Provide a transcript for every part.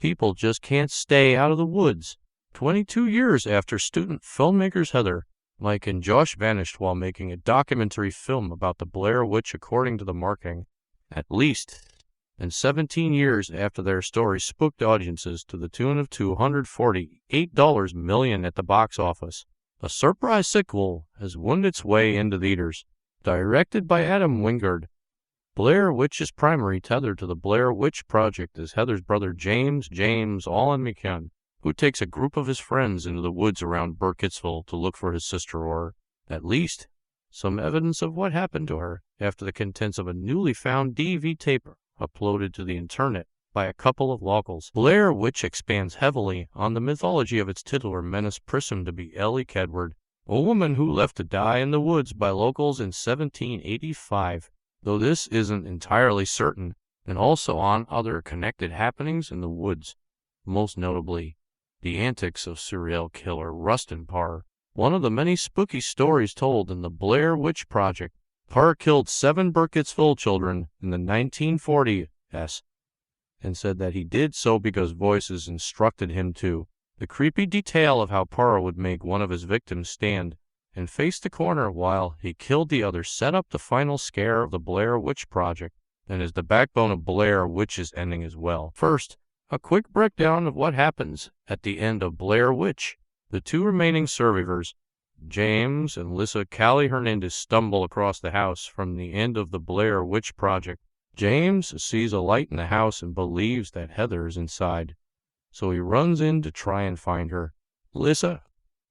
People just can't stay out of the woods. 22 years after student filmmakers Heather, Mike, and Josh vanished while making a documentary film about the Blair Witch according to the marketing, at least, and 17 years after their story spooked audiences to the tune of $248 million at the box office, a surprise sequel has wound its way into theaters. Directed by Adam Wingard, Blair Witch's primary tether to the Blair Witch Project is Heather's brother James Allen McCann, who takes a group of his friends into the woods around Burkittsville to look for his sister or, at least, some evidence of what happened to her after the contents of a newly found DV tape uploaded to the internet by a couple of locals. Blair Witch expands heavily on the mythology of its titular menace presumed to be Ellie Kedward, a woman who left to die in the woods by locals in 1785, though this isn't entirely certain, and also on other connected happenings in the woods, most notably the antics of serial killer Rustin Parr. One of the many spooky stories told in the Blair Witch Project, Parr killed 7 Burkittsville children in the 1940s, and said that he did so because voices instructed him to. The creepy detail of how Parr would make one of his victims stand and face the corner while he killed the other set up the final scare of the Blair Witch Project, and is the backbone of Blair Witch's ending as well. First, a quick breakdown of what happens at the end of Blair Witch. The 2 remaining survivors, James and Lisa Callie Hernandez, stumble across the house from the end of the Blair Witch Project. James sees a light in the house and believes that Heather is inside, so he runs in to try and find her. Lisa,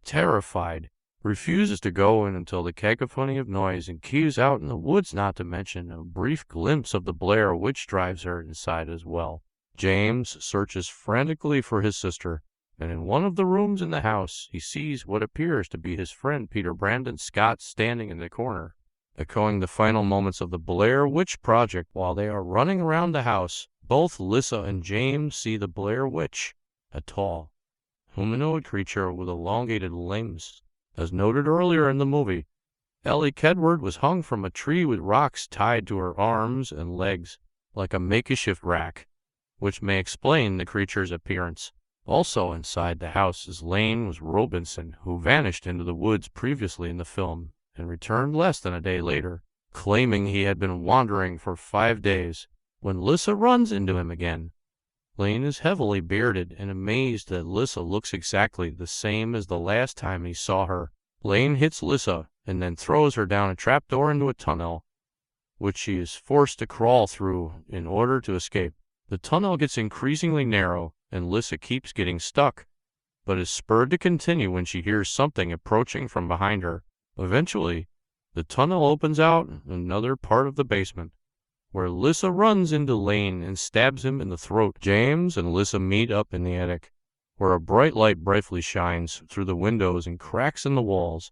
terrified, refuses to go in until the cacophony of noise and cues out in the woods, not to mention a brief glimpse of the Blair Witch drives her inside as well. James searches frantically for his sister, and in one of the rooms in the house, he sees what appears to be his friend Peter Brandon Scott standing in the corner. Echoing the final moments of the Blair Witch Project while they are running around the house, both Lisa and James see the Blair Witch, a tall, humanoid creature with elongated limbs. As noted earlier in the movie, Ellie Kedward was hung from a tree with rocks tied to her arms and legs, like a makeshift rack, which may explain the creature's appearance. Also inside the house is Lane Robinson, who vanished into the woods previously in the film and returned less than a day later, claiming he had been wandering for 5 days. When Lisa runs into him again, Lane is heavily bearded and amazed that Lisa looks exactly the same as the last time he saw her. Lane hits Lisa and then throws her down a trapdoor into a tunnel, which she is forced to crawl through in order to escape. The tunnel gets increasingly narrow, and Lisa keeps getting stuck, but is spurred to continue when she hears something approaching from behind her. Eventually, the tunnel opens out in another part of the basement, where Lisa runs into Lane and stabs him in the throat. James and Lisa meet up in the attic, where a bright light brightly shines through the windows and cracks in the walls.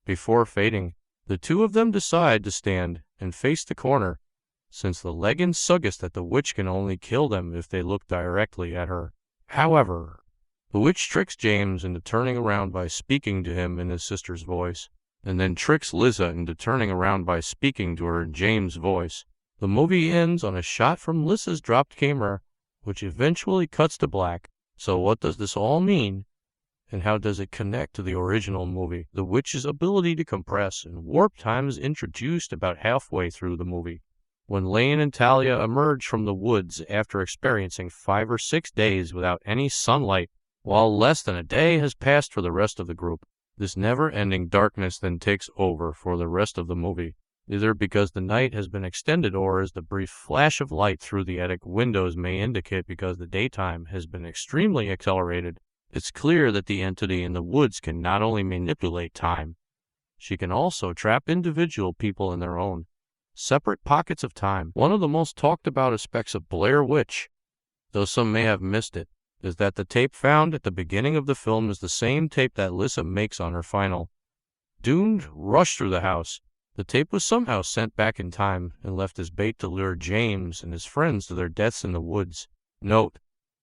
Before fading, the 2 of them decide to stand and face the corner, since the legend suggests that the witch can only kill them if they look directly at her. However, the witch tricks James into turning around by speaking to him in his sister's voice, and then tricks Lisa into turning around by speaking to her in James' voice. The movie ends on a shot from Lisa's dropped camera, which eventually cuts to black. So what does this all mean, and how does it connect to the original movie? The witch's ability to compress and warp time is introduced about halfway through the movie, when Lane and Talia emerge from the woods after experiencing 5 or 6 days without any sunlight, while less than a day has passed for the rest of the group. This never-ending darkness then takes over for the rest of the movie, either because the night has been extended or as the brief flash of light through the attic windows may indicate because the daytime has been extremely accelerated. It's clear that the entity in the woods can not only manipulate time, she can also trap individual people in their own separate pockets of time. One of the most talked about aspects of Blair Witch, though some may have missed it, is that the tape found at the beginning of the film is the same tape that Lisa makes on her final doomed rush through the house. The tape was somehow sent back in time and left as bait to lure James and his friends to their deaths in the woods. Note,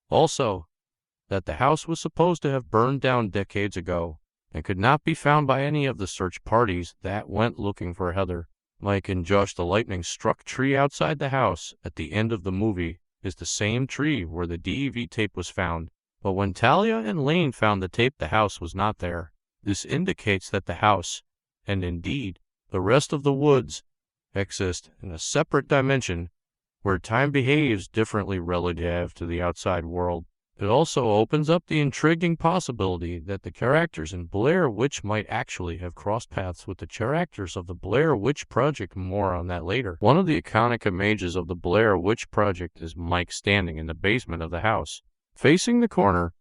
also, that the house was supposed to have burned down decades ago and could not be found by any of the search parties that went looking for Heather. Mike and Josh, the lightning-struck tree outside the house at the end of the movie is the same tree where the DEV tape was found. But when Talia and Lane found the tape, the house was not there. This indicates that the house, and indeed the rest of the woods, exist in a separate dimension where time behaves differently relative to the outside world. It also opens up the intriguing possibility that the characters in Blair Witch might actually have crossed paths with the characters of the Blair Witch Project. More on that later. One of the iconic images of the Blair Witch Project is Mike standing in the basement of the house, facing the corner,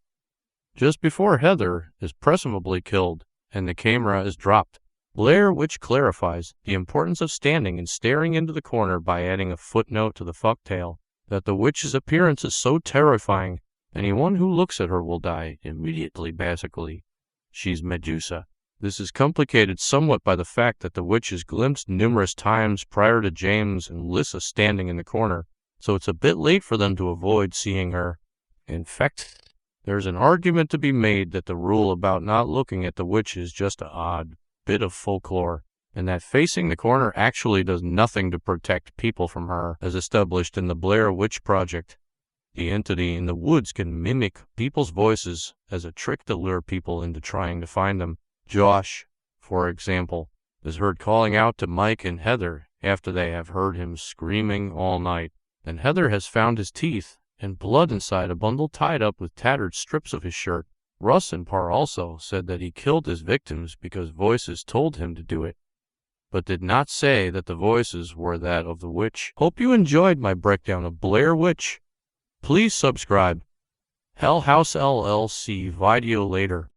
just before Heather is presumably killed and the camera is dropped. Blair Witch clarifies the importance of standing and staring into the corner by adding a footnote to the folktale that the witch's appearance is so terrifying, anyone who looks at her will die immediately. Basically, she's Medusa. This is complicated somewhat by the fact that the witch is glimpsed numerous times prior to James and Lissa standing in the corner, so it's a bit late for them to avoid seeing her. In fact, there's an argument to be made that the rule about not looking at the witch is just an odd bit of folklore, and that facing the corner actually does nothing to protect people from her, as established in the Blair Witch Project. The entity in the woods can mimic people's voices as a trick to lure people into trying to find them. Josh, for example, is heard calling out to Mike and Heather after they have heard him screaming all night. And Heather has found his teeth and blood inside a bundle tied up with tattered strips of his shirt. Russ and Parr also said that he killed his victims because voices told him to do it, but did not say that the voices were that of the witch. Hope you enjoyed my breakdown of Blair Witch. Please subscribe. Hell House LLC video later.